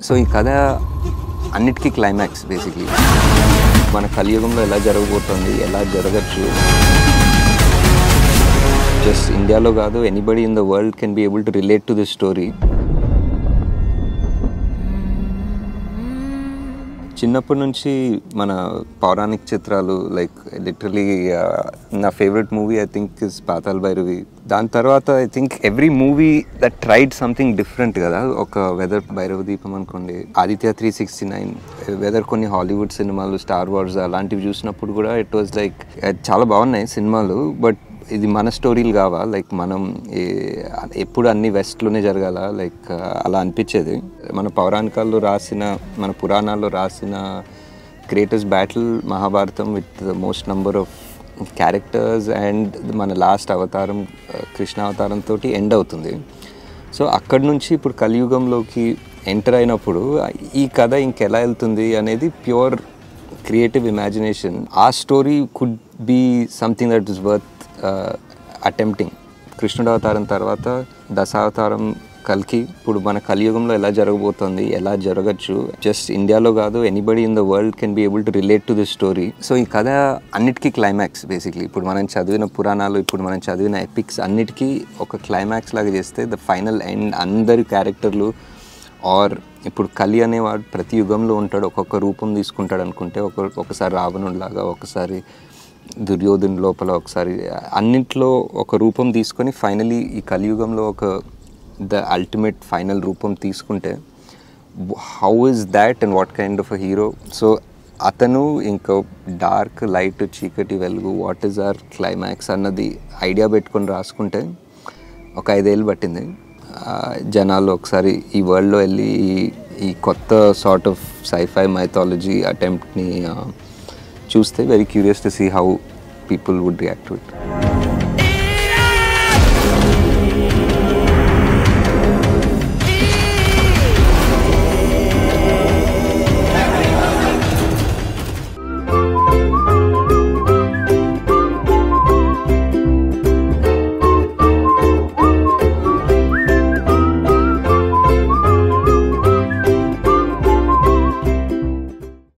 So ఈ కథ అన్నిటికీ క్లైమాక్స్ బేసిక్లీ మన కలియుగంలో ఎలా జరగబోతోంది, ఎలా జరగచ్చు. జస్ట్ ఇండియాలో కాదు, anybody in the world can be able to relate to this story. చిన్నప్పటి నుంచి మన పౌరాణిక చిత్రాలు లైక్ లిటరలీ నా favourite movie I think is Pathala Bhairavi. దాని తర్వాత I think every movie that tried something different కదా. ఒక వెదర్ భైరవ దీపం అనుకోండి, ఆదిత్య 369, వెదర్ కొన్ని హాలీవుడ్ సినిమాలు, స్టార్ వార్స్ అలాంటివి చూసినప్పుడు కూడా ఇట్ వాజ్ లైక్ చాలా బాగున్నాయి సినిమాలు. బట్ ఇది మన స్టోరీలు కావా, లైక్ మనం ఎప్పుడు అన్ని వెస్ట్లోనే జరగాల, లైక్ అలా అనిపించేది. మన పౌరాణికాల్లో రాసిన, మన పురాణాల్లో రాసిన greatest battle Mahabharatam with the most number of characters and మన లాస్ట్ అవతారం కృష్ణ అవతారంతో ఎండ్ అవుతుంది. సో అక్కడి నుంచి ఇప్పుడు కలియుగంలోకి ఎంటర్ అయినప్పుడు ఈ కథ ఇంకెలా వెళ్తుంది అనేది ప్యూర్ క్రియేటివ్ ఇమాజినేషన్. ఆ story could be something that is worth attempting. కృష్ణుడు అవతారం తర్వాత దశావతారం కల్కి, ఇప్పుడు మన కలియుగంలో ఎలా జరగబోతోంది, ఎలా జరగచ్చు. జస్ట్ ఇండియాలో కాదు, anybody in the world can be able to relate to this story. So ఈ కథ అన్నిటికీ క్లైమాక్స్ బేసిక్లీ. ఇప్పుడు మనం చదివిన పురాణాలు, ఇప్పుడు మనం చదివిన ఎపిక్స్ అన్నిటికీ ఒక క్లైమాక్స్ లాగా చేస్తే ద ఫైనల్ ఎండ్ అందరి క్యారెక్టర్లు ఆర్ ఇప్పుడు కలి అనేవాడు ప్రతి యుగంలో ఉంటాడు, ఒక్కొక్క రూపం తీసుకుంటాడు అనుకుంటే, ఒకసారి రావణుడిలాగా, ఒకసారి దుర్యోధను లోపల, ఒకసారి అన్నింటిలో ఒక రూపం తీసుకొని ఫైనలీ ఈ కలియుగంలో ఒక ద అల్టిమేట్ ఫైనల్ రూపం తీసుకుంటే how is that and what kind of a hero. So అతను ఇంకా డార్క్, లైట్, చీకటి, వెలుగు, వాట్ ఈజ్ అవర్ క్లైమాక్స్ అన్నది ఐడియా పెట్టుకొని రాసుకుంటే ఒక 5 ఏళ్ళు పట్టింది. జనాలు ఒకసారి ఈ వరల్డ్లో వెళ్ళి ఈ కొత్త సార్ట్ ఆఫ్ సైఫై మైథాలజీ అటెంప్ట్ని చూస్తే very curious to see how people would react to it.